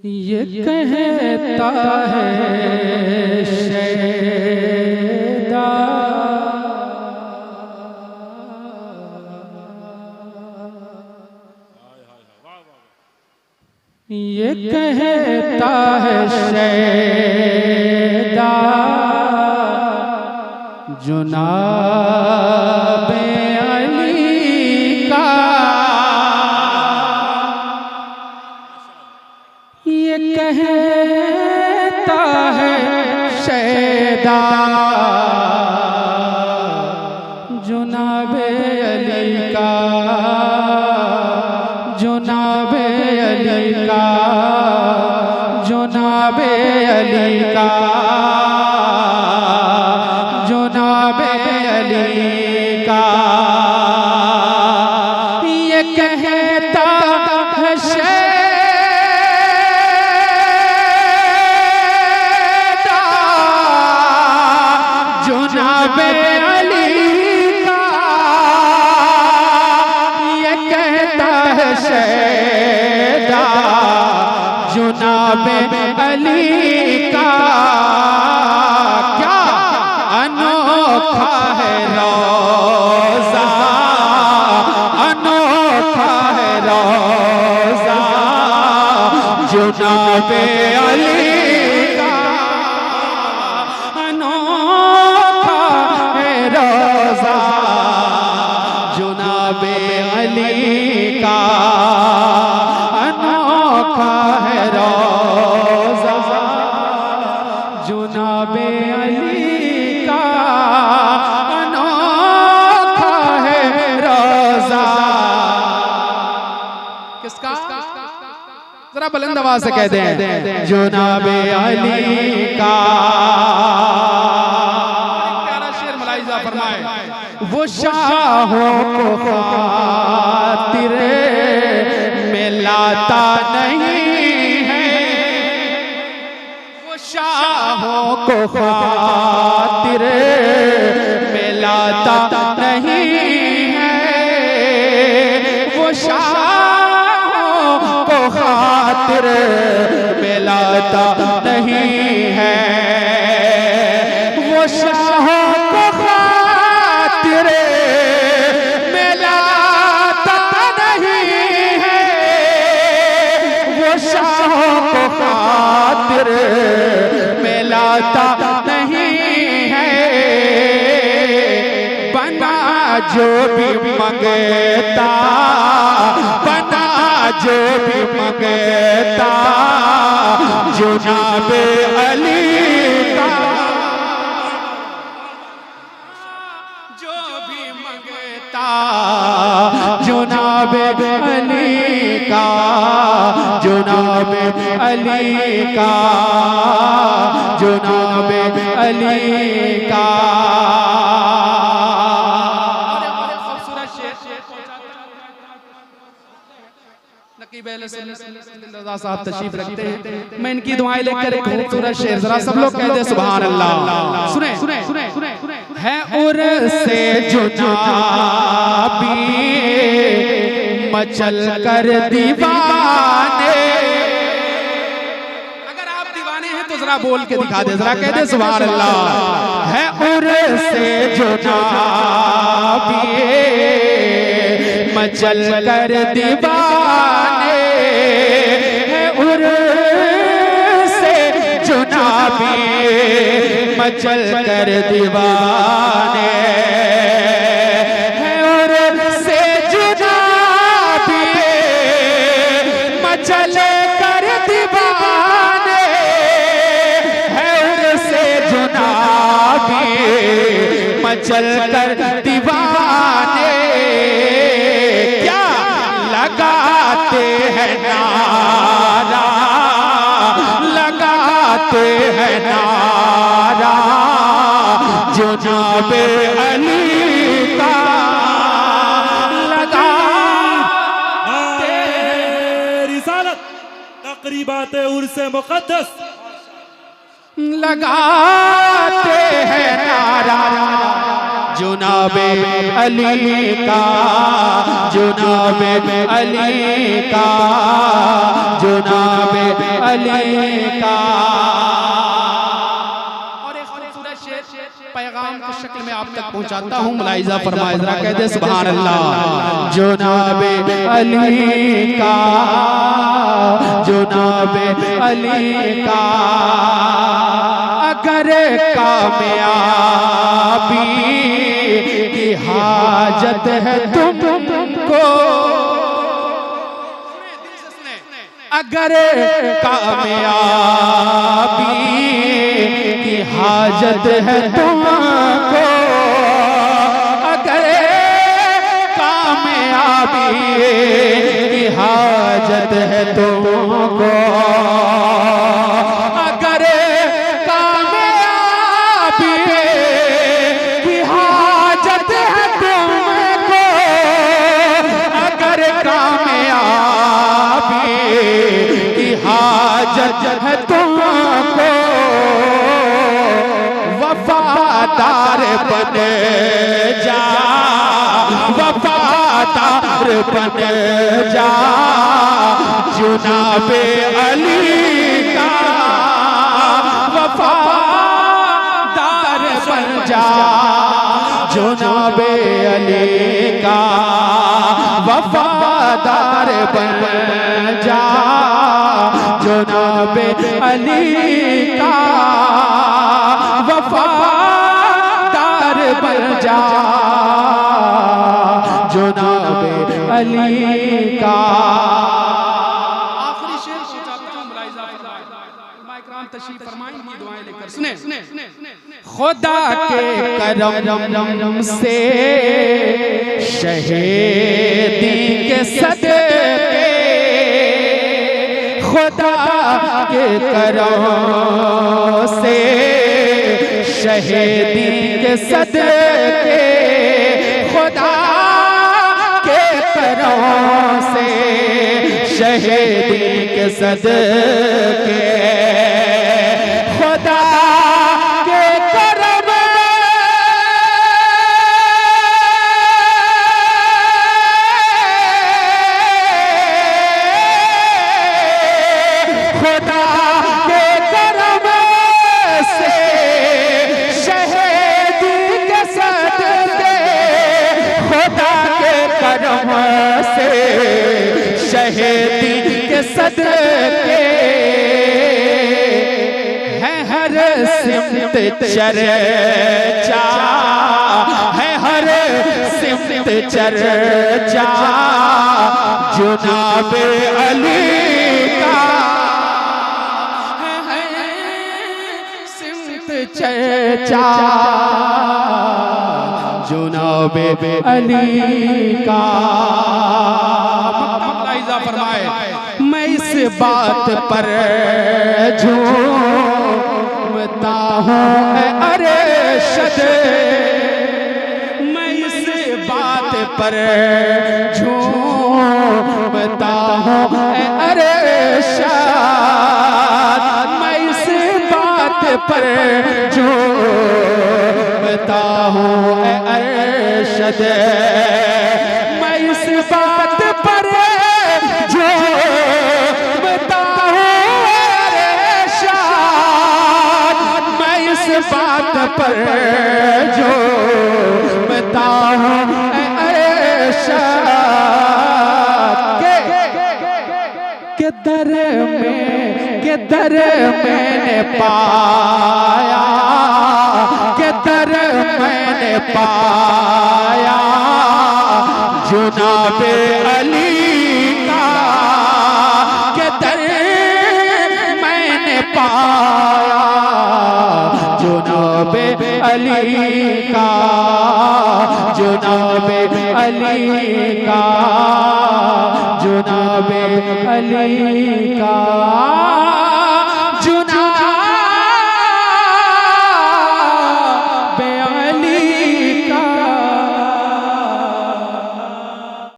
ये कहता है शैदा ये कहता है शैदा जुनाबे अली का ये कहता है शैदा जुनाबे अली का जुनाबे अली का जुनाबे अली का जुनाबे अली का ये कहता है शैदा जुनाबे अली का ये कहता है शैदा जुनाबे अली का क्या अनोखा है रोज़ा अनोखा है रोज़ा जुनाबे अली का अनोखा है रोज़ा जुनाबे अली का अनोखा है रोज़ा जुनाबे अली का अनोखा है रोज़ा। किसका? जरा बुलंद आवाज से कहते हैं जुनाबे अली का। प्यारा शेर मलाइजा फरमाए वो शाहों को खातिर में लाता नहीं है वो शाहों को खातिर में लाता नहीं है वो शाहों को खातिर में लाता नहीं है वो शाहों को खातिर में लाता नहीं है वो शाहों को खातिर में लाता नहीं है बना जो भी मंगता बना जो भी मंगता जुनाबे अली का जो भी मंगता जुनाबे अली का जुनाबे अली का जुनाबे अली का। रज़ा साहब तशरीफ रखते हैं मैं इनकी दुआएं लेकर एक खूबसूरत शेर जरा सब लोग कह दे सुभान अल्लाह। सुने सुने सुने है उर से जुनाबी मचल कर दीवाने। अगर आप दीवाने हैं तो जरा बोल के दिखा दे जरा कह दे सुभान अल्लाह। है उर से जुनाबी मचल कर दीवाने है उर से जुनाबी मचल कर दीवाने है उर से जुनाबी मचल कर दीवाने है उर से जुनाबी मचल कर दीवाने लगाते हैं नारा लगाते हैं नारा जुनाबे अली का लगाते हैं रिसालत तकरीबात उर्स मुक़द्दस लगाते हैं नारा जुनाबे अली का, जुनाबे अली का, जुनाबे अली का। और एक खूबसूरत शेर पैगाम की शक्ल में आप तक पहुंचाता हूं, मुलाहिजा फरमाए जरा, कह दे सुभान अल्लाह। जुनाबे अली का, जुनाबे अली का, अगर कामयाबी की हाजत है तुमको, अगर कामयाबी की हाजत है तुमको, अगर कामयाबी की हाजत है तुमको, अगर कामयाबी की हाजत है तुमको, अगर कामयाबी की हाजत है तुमको, वफादार बन जा, वफादार बन जा, जुनाबे अली का, वफादार बन जा, जुनाबे अली का, वफादार बन जा, जुनाबे अली का, वफादार बन जा, जुनाबे अली का। आखिरी शेर पहुंचाता हूं, मुलाहिजा फरमाए, इकराम तशरीफ फरमाएं, ये दुआएं लेकर सुने। खुदा के करम से शहीदी के सदके, खुदा के करम से शहीदी के सदके, खुदा के करम से शहीदी के सदके, खुदा के करम खुदा के करम से शहीदी के सदके, खुदा के करम से शहीदी के सदके, है हर सिमत चर्चा, है हर सिमत चर्चा, जुनाबे अली का, है सिमत चर्चा, जुनाबे अली का। मुलाहिजा फरमाए, मैं इस बात पर झूमता हूँ अरशद, मैं इस बात पर झूमता हूँ अरशद, मैं इस बात पर झूमता हूँ अरशद, मैं इस बात पर झूमता हूँ अरशद, मैं इस बात पर झूमता हूँ अरशद, के दर मैंने पाया, के दर मैंने पाया, जुनाबे अली का, के दर मैंने पाया, जुनाबे अली का, जुनाबे अली का, जुनाबे अली का।